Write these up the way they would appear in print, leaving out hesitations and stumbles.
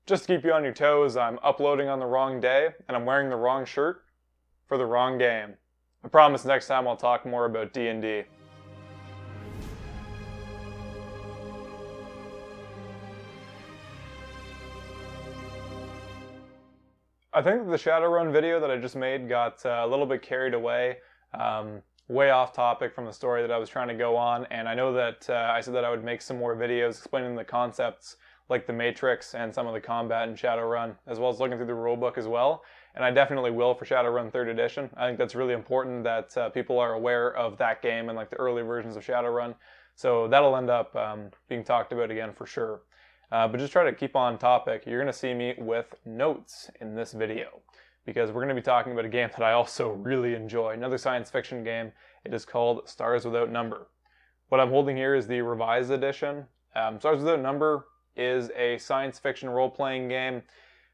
Just to keep you on your toes, I'm uploading on the wrong day, and I'm wearing the wrong shirt for the wrong game. I promise next time I'll talk more about D&D. I think the Shadowrun video that I just made got a little bit carried away, way off topic from the story that I was trying to go on, and I know that I said that I would make some more videos explaining the concepts like the Matrix and some of the combat in Shadowrun, as well as looking through the rulebook as well, and I definitely will for Shadowrun 3rd Edition. I think that's really important that people are aware of that game and like the early versions of Shadowrun, so that'll end up being talked about again for sure. But just try to keep on topic. You're going to see me with notes in this video, because we're going to be talking about a game that I also really enjoy, another science fiction game. It is called Stars Without Number. What I'm holding here is the revised edition. Stars Without Number is a science fiction role-playing game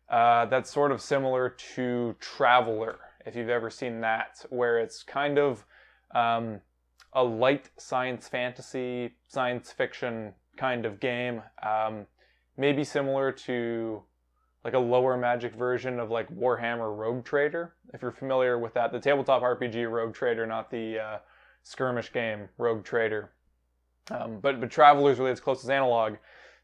that's sort of similar to Traveler, if you've ever seen that, where it's kind of a light science fantasy, science fiction kind of game. Maybe similar to like a lower magic version of like Warhammer Rogue Trader, if you're familiar with that. The tabletop RPG Rogue Trader, not the skirmish game Rogue Trader. But Traveler is really its closest analog.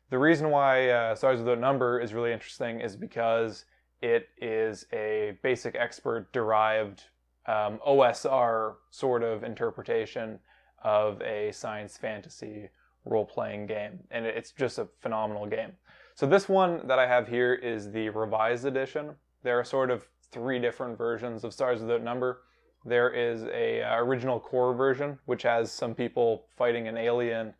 The reason why Stars Without Number is really interesting is because it is a basic expert derived OSR sort of interpretation of a science fantasy role-playing game, and it's just a phenomenal game. So this one that I have here is the revised edition. There are sort of 3 different versions of Stars Without Number. There is a original core version, which has some people fighting an alien,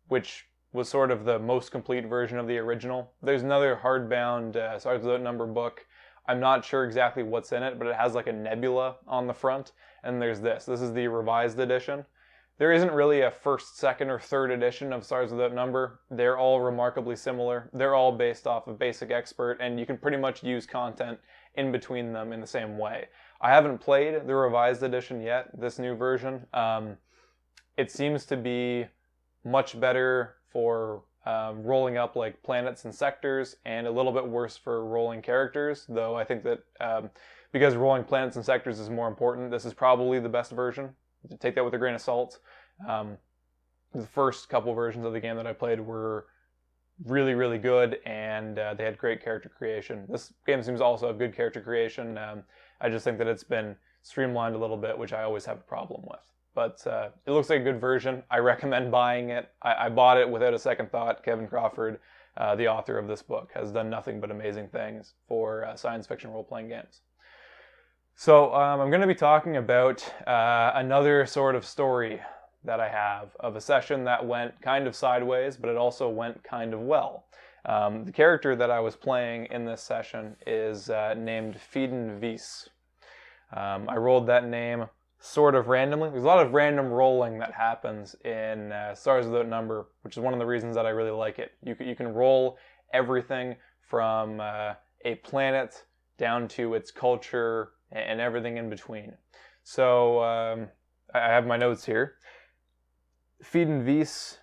which was sort of the most complete version of the original. There's another hardbound Stars Without Number book. I'm not sure exactly what's in it, but it has like a nebula on the front, and there's this. This is the revised edition. There isn't really a 1st, 2nd, or 3rd edition of Stars Without Number. They're all remarkably similar. They're all based off of Basic Expert, and you can pretty much use content in between them in the same way. I haven't played the revised edition yet, this new version. It seems to be much better for rolling up like planets and sectors, and a little bit worse for rolling characters, though I think that because rolling planets and sectors is more important, this is probably the best version. Take that with a grain of salt. The first couple versions of the game that I played were really, really good, and they had great character creation. This game seems to also have good character creation. I just think that it's been streamlined a little bit, which I always have a problem with. But it looks like a good version. I recommend buying it. I bought it without a second thought. Kevin Crawford, the author of this book, has done nothing but amazing things for science fiction role-playing games. So I'm going to be talking about another sort of story that I have of a session that went kind of sideways, but it also went kind of well. The character that I was playing in this session is named Fieden Vies. I rolled that name sort of randomly. There's a lot of random rolling that happens in Stars Without Number, which is one of the reasons that I really like it. You can roll everything from a planet down to its culture and everything in between. So I have my notes here. Fieden Vies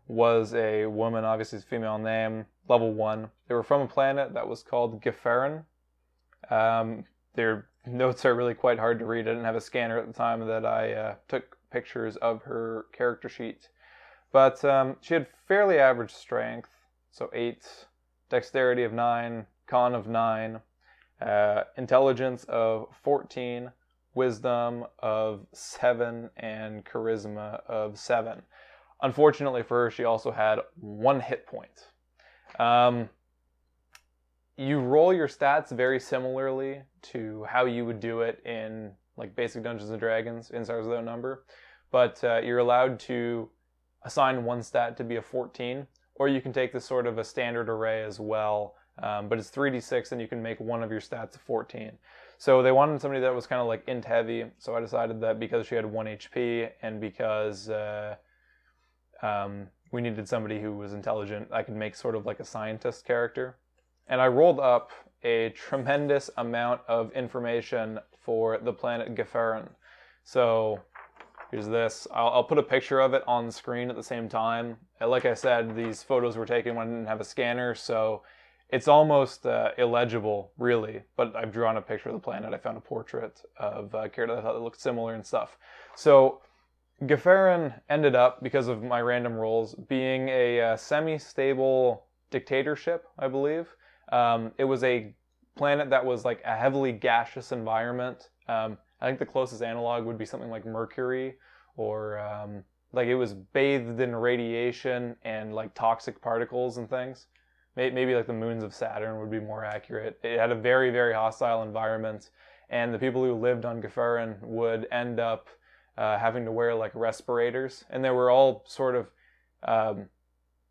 was a woman, obviously it's a female name, level 1. They were from a planet that was called Gefahren. Their notes are really quite hard to read. I didn't have a scanner at the time that I took pictures of her character sheet. But she had fairly average strength, so 8, dexterity of 9, con of 9, intelligence of 14, wisdom of 7, and charisma of 7. Unfortunately for her, she also had 1 hit point. You roll your stats very similarly to how you would do it in like basic Dungeons & Dragons in Stars Without Number, but you're allowed to assign 1 stat to be a 14, or you can take this sort of a standard array as well. But it's 3d6 and you can make one of your stats a 14. So they wanted somebody that was kind of like int heavy, so I decided that because she had 1 HP and because we needed somebody who was intelligent, I could make sort of like a scientist character. And I rolled up a tremendous amount of information for the planet Gefahren. So Here's this. I'll put a picture of it on the screen at the same time. Like I said, these photos were taken when I didn't have a scanner, so it's almost illegible, really. But I've drawn a picture of the planet. I found a portrait of Kira that I thought it looked similar and stuff. So Gefarin ended up, because of my random rolls, being a semi-stable dictatorship, I believe. It was a planet that was like a heavily gaseous environment. I think the closest analog would be something like Mercury, or like it was bathed in radiation and like toxic particles and things. Maybe like the moons of Saturn would be more accurate. It had a very, very hostile environment, and the people who lived on Gefarin would end up having to wear like respirators, and they were all sort of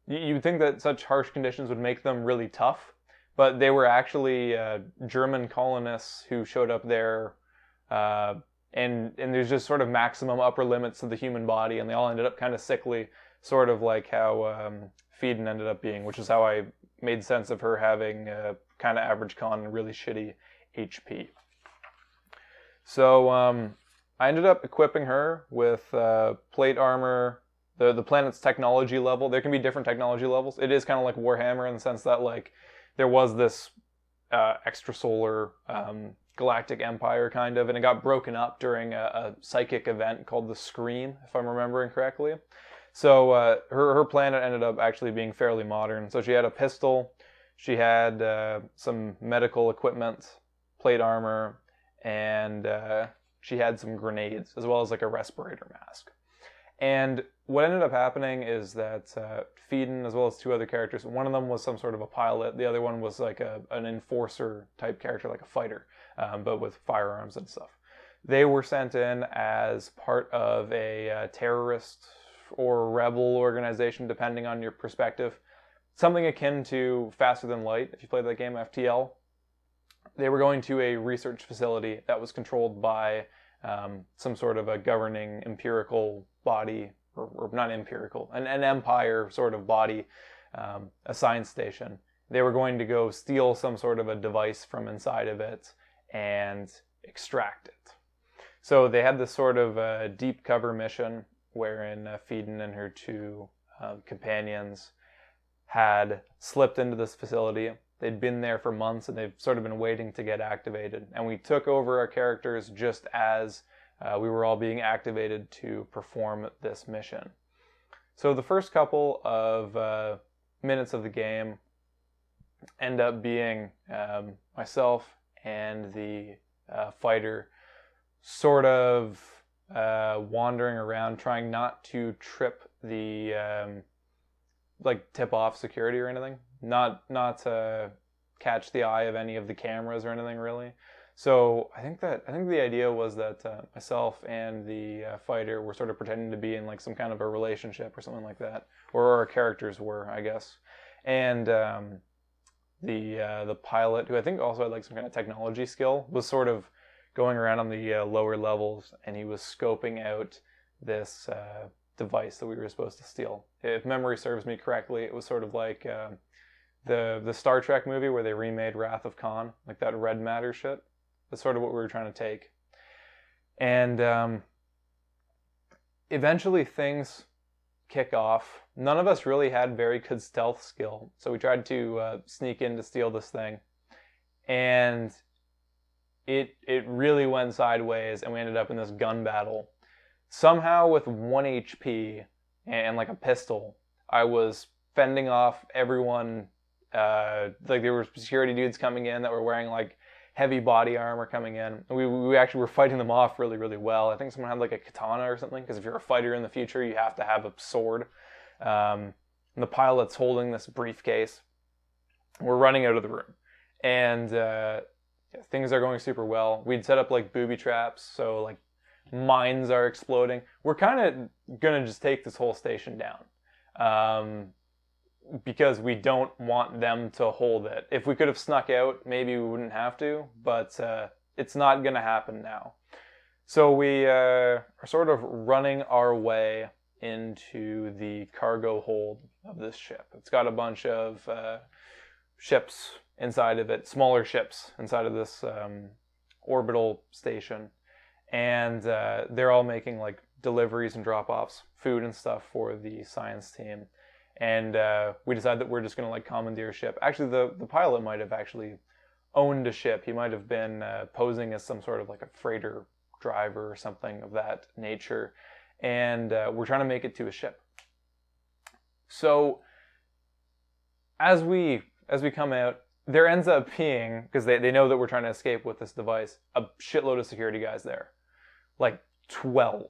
you would think that such harsh conditions would make them really tough, but they were actually German colonists who showed up there, and there's just sort of maximum upper limits to the human body, and they all ended up kind of sickly, sort of like how Feeden ended up being, which is how I made sense of her having kind of average con and really shitty HP. So I ended up equipping her with plate armor, the planet's technology level. There can be different technology levels. It is kind of like Warhammer in the sense that like there was this extrasolar galactic empire kind of, and it got broken up during a psychic event called the Scream, if I'm remembering correctly. So her planet ended up actually being fairly modern. So she had a pistol, she had some medical equipment, plate armor, and she had some grenades, as well as like a respirator mask. And what ended up happening is that Feeden, as well as two other characters, one of them was some sort of a pilot, the other one was like an enforcer type character, like a fighter, but with firearms and stuff. They were sent in as part of a terrorist or rebel organization, depending on your perspective. Something akin to Faster Than Light, if you played that game, FTL. They were going to a research facility that was controlled by some sort of a governing empirical body, or not empirical, an empire sort of body, a science station. They were going to go steal some sort of a device from inside of it and extract it. So they had this sort of deep cover mission wherein Feeden and her two companions had slipped into this facility. They'd been there for months, and they've sort of been waiting to get activated. And we took over our characters just as we were all being activated to perform this mission. So the first couple of minutes of the game end up being myself and the fighter sort of wandering around, trying not to trip the like tip off security or anything, not catch the eye of any of the cameras or anything really. So I think the idea was that myself and the fighter were sort of pretending to be in like some kind of a relationship or something like that, or our characters were, I guess. And the pilot, who I think also had like some kind of technology skill, was sort of going around on the lower levels, and he was scoping out this device that we were supposed to steal. If memory serves me correctly, it was sort of like the Star Trek movie where they remade Wrath of Khan, like that red matter shit. That's sort of what we were trying to take. And eventually things kick off. None of us really had very good stealth skill, so we tried to sneak in to steal this thing. And it really went sideways, and we ended up in this gun battle. Somehow with 1 HP and like a pistol, I was fending off everyone. Like there were security dudes coming in that were wearing like heavy body armor coming in. We actually were fighting them off really, really well. I think someone had like a katana or something, because if you're a fighter in the future, you have to have a sword. And the pilot's holding this briefcase. We're running out of the room. And things are going super well. We'd set up like booby traps, so like mines are exploding. We're kind of gonna just take this whole station down. Because we don't want them to hold it. If we could have snuck out, maybe we wouldn't have to, but it's not going to happen now. So we are sort of running our way into the cargo hold of this ship. It's got a bunch of ships inside of it, smaller ships inside of this orbital station. And they're all making like deliveries and drop-offs, food and stuff for the science team. And we decided that we're just going to like commandeer a ship. Actually, the pilot might have actually owned a ship. He might have been posing as some sort of like a freighter driver or something of that nature. And we're trying to make it to a ship. So as we come out, there ends up being, because they know that we're trying to escape with this device, a shitload of security guys there. Like 12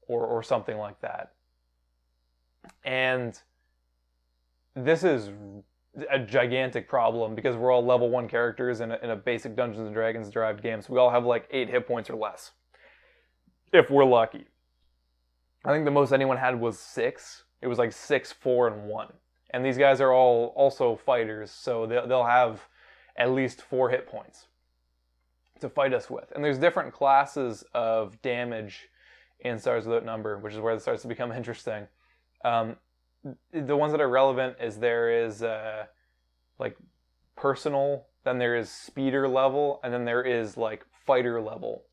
or something like that. And this is a gigantic problem because we're all level 1 characters in a basic Dungeons & Dragons derived game. So we all have like 8 hit points or less. If we're lucky. I think the most anyone had was 6. It was like 6, 4, and 1. And these guys are all also fighters, so they'll have at least 4 hit points to fight us with. And there's different classes of damage in Stars Without Number, which is where it starts to become interesting. The ones that are relevant is there is like personal, then there is speeder level, and then there is like fighter level.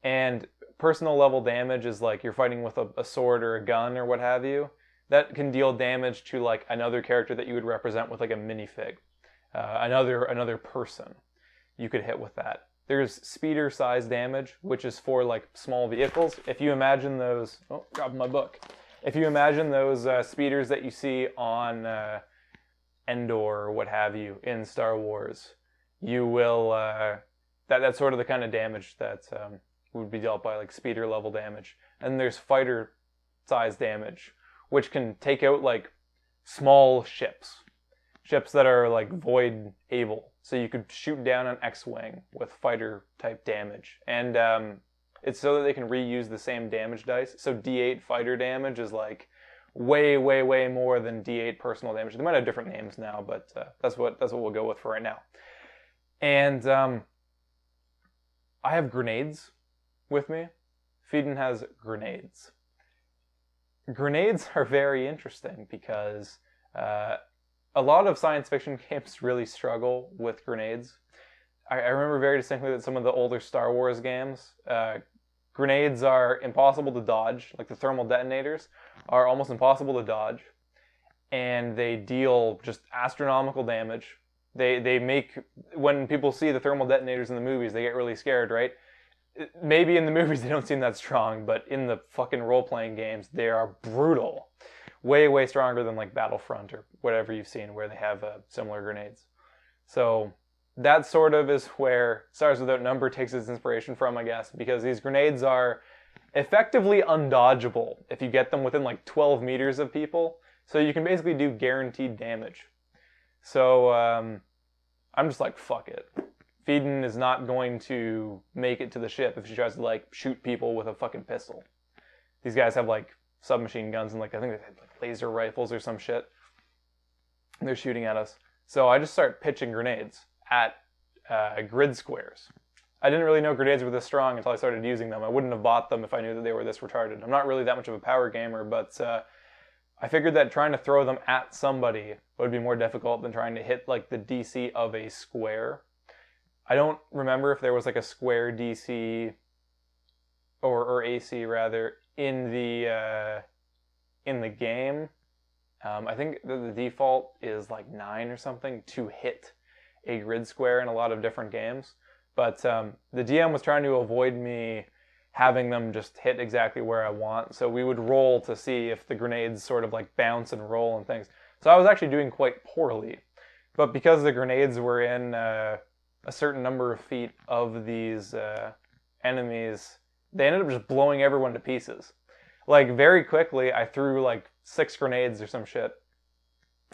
And personal level damage is like you're fighting with a sword or a gun or what have you. That can deal damage to like another character that you would represent with like a minifig. Another person you could hit with that. There's speeder size damage, which is for like small vehicles. If you imagine those, grab my book. If you imagine those speeders that you see on Endor or what have you in Star Wars, you will, that's sort of the kind of damage that would be dealt by like speeder level damage. And there's fighter size damage, which can take out like small ships that are like void able. So you could shoot down an X-Wing with fighter type damage. And it's so that they can reuse the same damage dice. So D8 fighter damage is like way, way, way more than D8 personal damage. They might have different names now, but that's what we'll go with for right now. And I have grenades with me. Feeden has grenades. Grenades are very interesting because a lot of science fiction games really struggle with grenades. I remember very distinctly that some of the older Star Wars games, grenades are impossible to dodge. Like the thermal detonators are almost impossible to dodge. And they deal just astronomical damage. They make, when people see the thermal detonators in the movies, they get really scared, right? Maybe in the movies they don't seem that strong, but in the fucking role-playing games, they are brutal. Way, way stronger than like Battlefront or whatever you've seen where they have similar grenades. So that sort of is where Stars Without Number takes its inspiration from, I guess, because these grenades are effectively undodgeable if you get them within like 12 meters of people. So you can basically do guaranteed damage. So I'm just like, fuck it. Feeden is not going to make it to the ship if she tries to like shoot people with a fucking pistol. These guys have like submachine guns and like I think they had like laser rifles or some shit. And they're shooting at us. So I just start pitching grenades at grid squares. I didn't really know grenades were this strong until I started using them. I wouldn't have bought them if I knew that they were this retarded. I'm not really that much of a power gamer, but I figured that trying to throw them at somebody would be more difficult than trying to hit like the DC of a square. I don't remember if there was like a square DC or AC rather in the game. I think the default is like 9 or something to hit a grid square in a lot of different games. But the DM was trying to avoid me having them just hit exactly where I want. So we would roll to see if the grenades sort of like bounce and roll and things. So I was actually doing quite poorly. But because the grenades were in a certain number of feet of these enemies, they ended up just blowing everyone to pieces. Like very quickly, I threw like 6 grenades or some shit.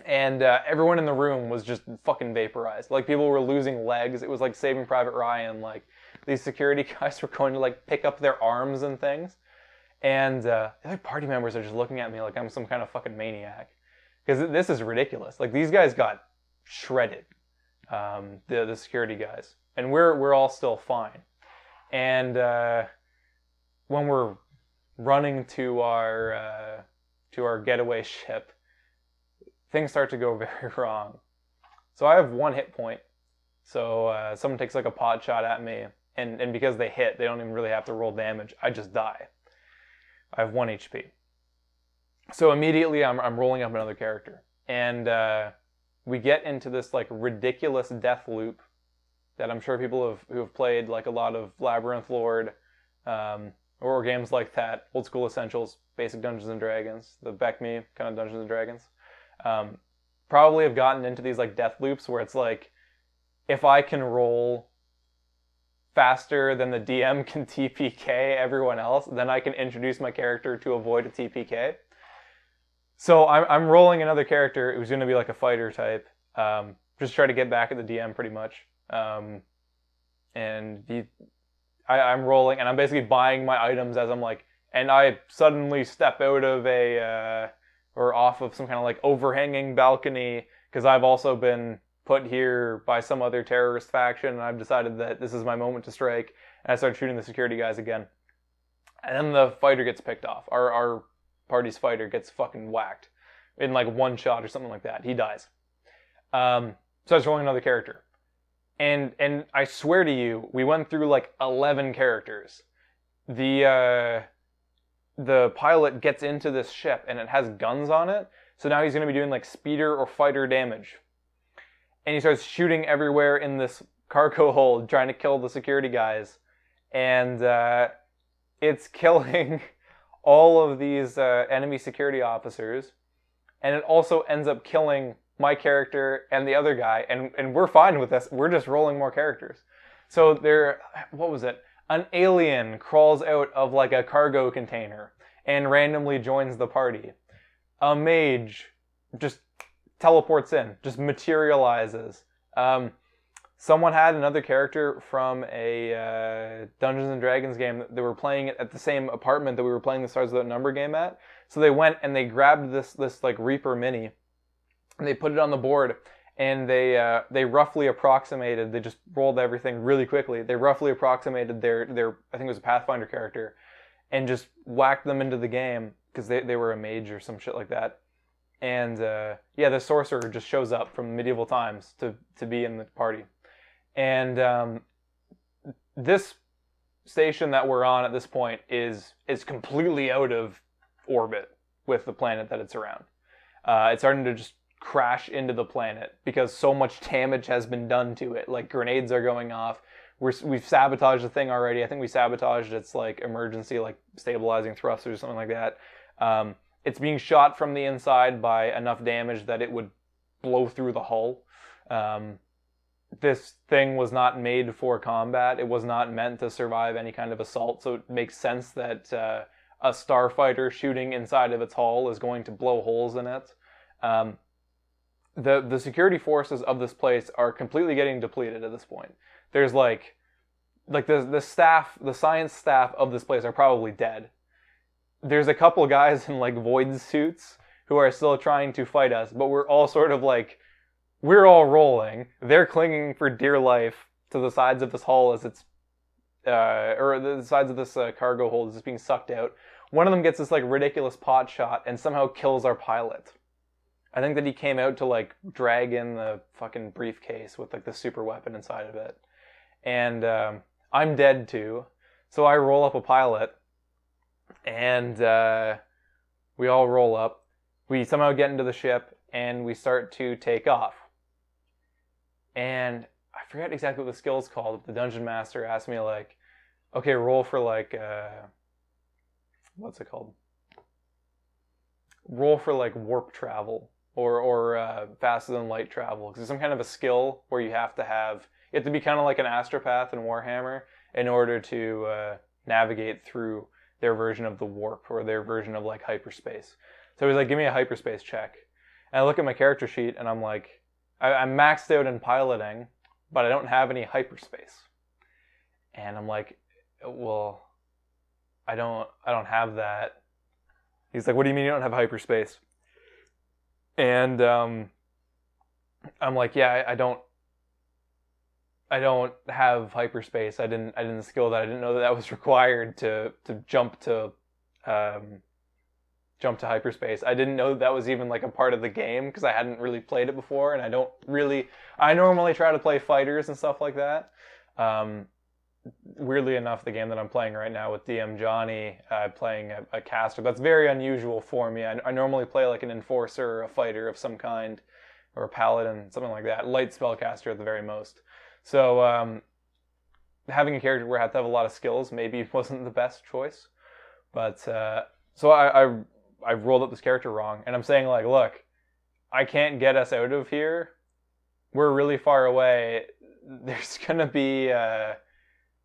And everyone in the room was just fucking vaporized. Like people were losing legs. It was like Saving Private Ryan. Like these security guys were going to like pick up their arms and things. And the other party members are just looking at me like I'm some kind of fucking maniac. Because this is ridiculous. Like these guys got shredded. The security guys. And we're all still fine. And when we're running to our getaway ship, things start to go very wrong. So I have 1 hit point. So someone takes like a pot shot at me, and because they hit, they don't even really have to roll damage. I just die. I have 1 HP. So immediately I'm rolling up another character. And we get into this like ridiculous death loop that I'm sure people who have played like a lot of Labyrinth Lord or games like that, old school essentials, basic Dungeons and Dragons, the Beck Me kind of Dungeons and Dragons, probably have gotten into these like death loops where it's like, if I can roll faster than the DM can TPK everyone else, then I can introduce my character to avoid a TPK. So I'm rolling another character. It was going to be like a fighter type. Just try to get back at the DM pretty much. I'm rolling, and I'm basically buying my items as I'm like, and I suddenly step out of or off of some kind of like overhanging balcony because I've also been put here by some other terrorist faction, and I've decided that this is my moment to strike, and I start shooting the security guys again. And then the fighter gets picked off. Our party's fighter gets fucking whacked in like 1 shot or something like that. He dies. So I was rolling another character. And I swear to you, we went through like 11 characters. The pilot gets into this ship and it has guns on it. So now he's going to be doing like speeder or fighter damage. And he starts shooting everywhere in this cargo hold, trying to kill the security guys. And it's killing all of these enemy security officers. And it also ends up killing my character and the other guy. And we're fine with this. We're just rolling more characters. So what was it? An alien crawls out of like a cargo container and randomly joins the party. A mage just teleports in, just materializes. Someone had another character from a Dungeons and Dragons game that they were playing at the same apartment that we were playing the Stars Without Number game at. So they went and they grabbed this like Reaper Mini and they put it on the board, and they roughly approximated, they just rolled everything really quickly. They roughly approximated their I think it was a Pathfinder character, and just whacked them into the game because they were a mage or some shit like that. And the sorcerer just shows up from medieval times to be in the party. And this station that we're on at this point is completely out of orbit with the planet that it's around. It's starting to just crash into the planet because so much damage has been done to it. Like grenades are going off. We've sabotaged the thing already. I think we sabotaged its like emergency like stabilizing thrusters or something like that. It's being shot from the inside by enough damage that it would blow through the hull. This thing was not made for combat. It was not meant to survive any kind of assault, so it makes sense that a starfighter shooting inside of its hull is going to blow holes in it. The security forces of this place are completely getting depleted at this point. There's like the science staff of this place are probably dead. There's a couple guys in like void suits who are still trying to fight us, but we're all sort of like, we're all rolling. They're clinging for dear life to the sides of this hull as it's, or the sides of this cargo hold is just being sucked out. One of them gets this like ridiculous pot shot and somehow kills our pilot. I think that he came out to like drag in the fucking briefcase with like the super weapon inside of it. And I'm dead too. So I roll up a pilot. And we all roll up. We somehow get into the ship, and we start to take off. And I forget exactly what the skill's called. The dungeon master asked me, like, okay, roll for, like, what's it called? Roll for, like, warp travel or faster than light travel. Because there's some kind of a skill where you have to be kind of like an astropath in Warhammer in order to navigate through their version of the warp or their version of like hyperspace. So he's like, give me a hyperspace check. And I look at my character sheet and I'm like, I'm maxed out in piloting, but I don't have any hyperspace. And I'm like, well, I don't have that. He's like, what do you mean you don't have hyperspace? And I'm like, yeah, I don't have hyperspace. I didn't skill that. I didn't know that was required to jump to hyperspace. I didn't know that was even like a part of the game because I hadn't really played it before, and I normally try to play fighters and stuff like that. weirdly enough, the game that I'm playing right now with DM Johnny, playing a caster. That's very unusual for me. I normally play like an enforcer or a fighter of some kind, or a paladin, something like that. Light spellcaster at the very most. So having a character where I have to have a lot of skills maybe wasn't the best choice. But so I rolled up this character wrong, and I'm saying like, look, I can't get us out of here. We're really far away. There's gonna be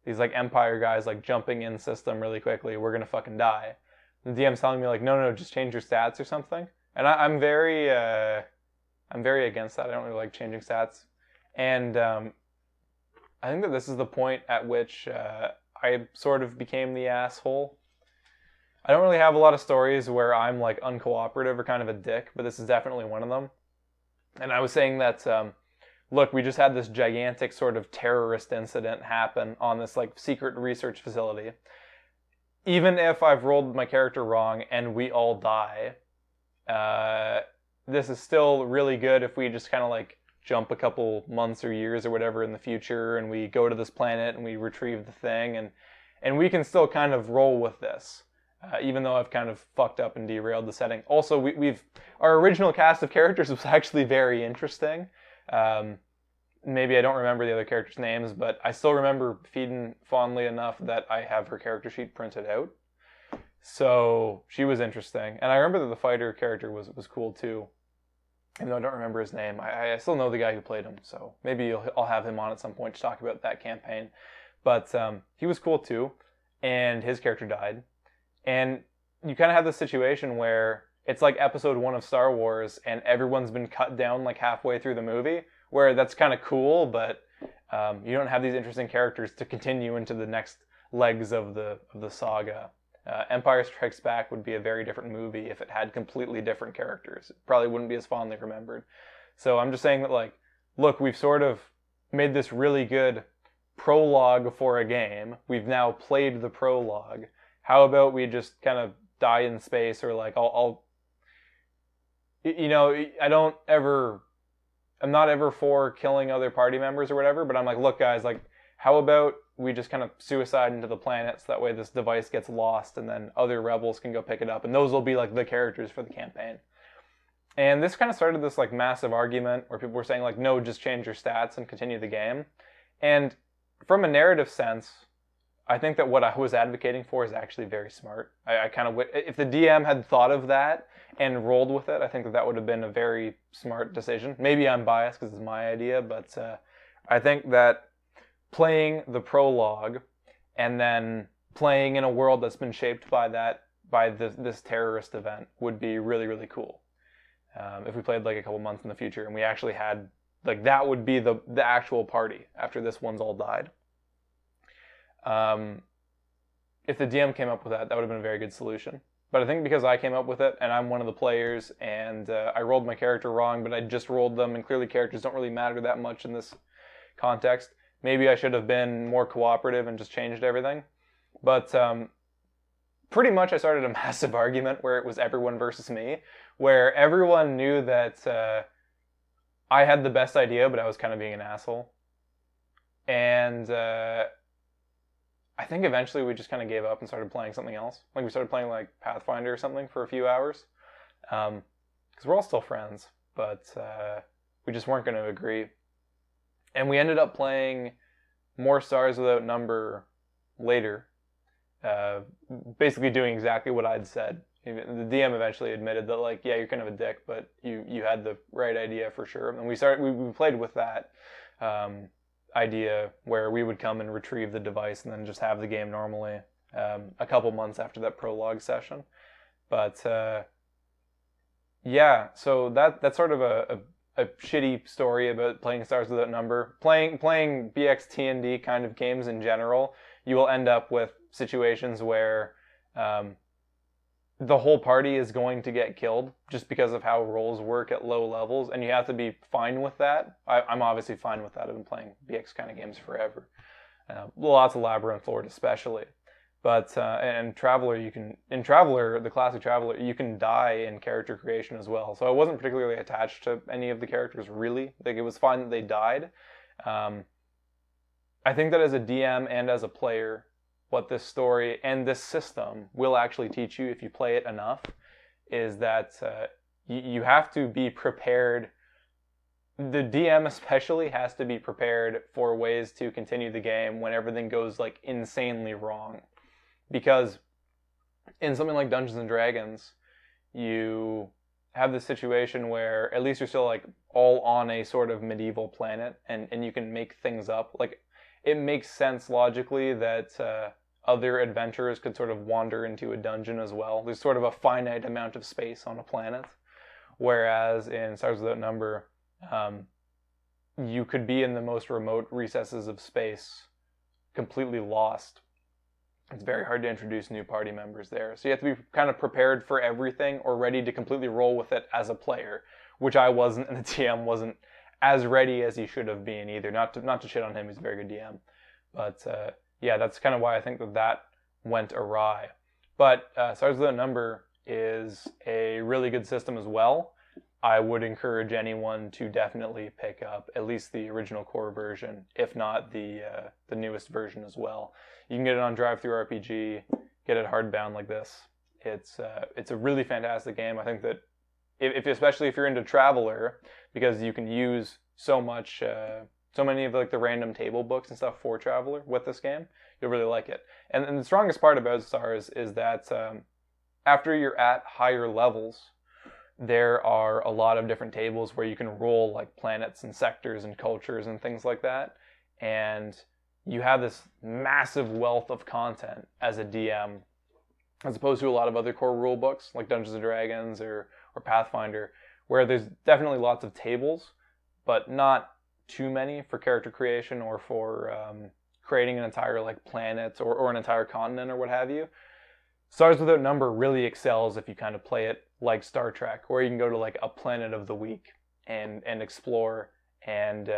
these like Empire guys like jumping in system really quickly. We're gonna fucking die. The DM's telling me like, no, just change your stats or something. And I'm very against that. I don't really like changing stats. And I think that this is the point at which I sort of became the asshole. I don't really have a lot of stories where I'm like uncooperative or kind of a dick, but this is definitely one of them. And I was saying that, look, we just had this gigantic sort of terrorist incident happen on this like secret research facility. Even if I've rolled my character wrong and we all die, this is still really good if we just kind of like jump a couple months or years or whatever in the future, and we go to this planet and we retrieve the thing, and we can still kind of roll with this. Even though I've kind of fucked up and derailed the setting. Also, our original cast of characters was actually very interesting. Maybe I don't remember the other characters' names, but I still remember feeding fondly enough that I have her character sheet printed out. So she was interesting. And I remember that the fighter character was cool too. Even though I don't remember his name. I still know the guy who played him, so maybe I'll have him on at some point to talk about that campaign. But he was cool too, and his character died. And you kind of have this situation where it's like episode 1 of Star Wars and everyone's been cut down like halfway through the movie, where that's kind of cool, but you don't have these interesting characters to continue into the next legs of the saga. Empire Strikes Back would be a very different movie if it had completely different characters. It probably wouldn't be as fondly remembered. So I'm just saying that, like, look, we've sort of made this really good prologue for a game. We've now played the prologue. How about we just kind of die in space, or like I'm not ever for killing other party members or whatever, but I'm like, look guys, like, how about we just kind of suicide into the planet so that way this device gets lost and then other rebels can go pick it up, and those will be like the characters for the campaign. And this kind of started this like massive argument where people were saying like, no, just change your stats and continue the game. And from a narrative sense, I think that what I was advocating for is actually very smart. I kind of, if the DM had thought of that and rolled with it, I think that would have been a very smart decision. Maybe I'm biased because it's my idea, but I think that playing the prologue and then playing in a world that's been shaped by this terrorist event would be really, really cool. If we played like a couple months in the future and we actually had, like, that would be the actual party after this one's all died. If the DM came up with that would have been a very good solution. But I think because I came up with it, and I'm one of the players, and I rolled my character wrong, but I just rolled them, and clearly characters don't really matter that much in this context. Maybe I should have been more cooperative and just changed everything. But pretty much I started a massive argument where it was everyone versus me, where everyone knew that I had the best idea, but I was kind of being an asshole. And I think eventually we just kind of gave up and started playing something else. Like we started playing like Pathfinder or something for a few hours. Because we're all still friends, but we just weren't going to agree. And we ended up playing more Stars Without Number later. Basically doing exactly what I'd said. The DM eventually admitted that, like, yeah, you're kind of a dick, but you had the right idea for sure. And we played with that idea where we would come and retrieve the device and then just have the game normally a couple months after that prologue session. But yeah, so that's sort of a shitty story about playing Stars Without Number. Playing BXT&D kind of games in general, you will end up with situations where the whole party is going to get killed just because of how roles work at low levels, and you have to be fine with that. I'm obviously fine with that. I've been playing BX kind of games forever. Lots of Labyrinth Lord especially. But and Traveler, the classic Traveler, you can die in character creation as well. So I wasn't particularly attached to any of the characters really. Like, it was fine that they died. I think that as a DM and as a player, what this story and this system will actually teach you if you play it enough is that you have to be prepared. The DM especially has to be prepared for ways to continue the game when everything goes like insanely wrong. Because in something like Dungeons and Dragons, you have this situation where at least you're still like all on a sort of medieval planet and you can make things up. Like it makes sense logically that other adventurers could sort of wander into a dungeon as well. There's sort of a finite amount of space on a planet. Whereas in Stars Without Number, you could be in the most remote recesses of space, completely lost. It's very hard to introduce new party members there. So you have to be kind of prepared for everything or ready to completely roll with it as a player, which I wasn't, and the DM wasn't as ready as he should have been either. Not to shit on him, he's a very good DM. But yeah, that's kind of why I think that went awry. But Stars Without Number is a really good system as well. I would encourage anyone to definitely pick up at least the original core version, if not the newest version as well. You can get it on Drive-Thru RPG, get it hardbound like this. It's a really fantastic game. I think that especially if you're into Traveler, because you can use so many of like the random table books and stuff for Traveler with this game, you'll really like it. And the strongest part about Stars is that after you're at higher levels, there are a lot of different tables where you can roll like planets and sectors and cultures and things like that. And you have this massive wealth of content as a DM, as opposed to a lot of other core rule books like Dungeons and Dragons or Pathfinder, where there's definitely lots of tables, but not too many for character creation or for creating an entire like planet or an entire continent or what have you. Stars Without Number really excels if you kind of play it like Star Trek, where you can go to like a planet of the week and explore, and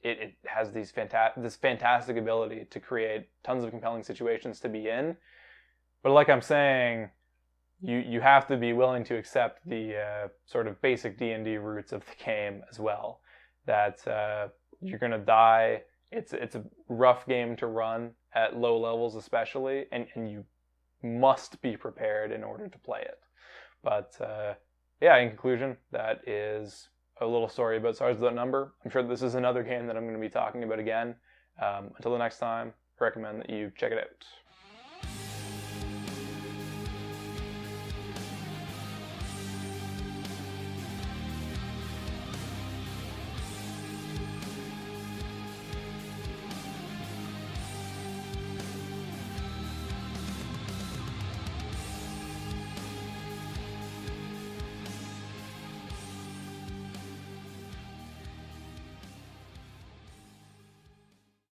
it has this fantastic ability to create tons of compelling situations to be in. But like I'm saying, you have to be willing to accept the sort of basic D&D roots of the game as well. That you're gonna die. It's a rough game to run at low levels especially, and you must be prepared in order to play it. But yeah, in conclusion, that is a little story about Stars Without Number. I'm sure this is another game that I'm going to be talking about again. Until the next time, I recommend that you check it out.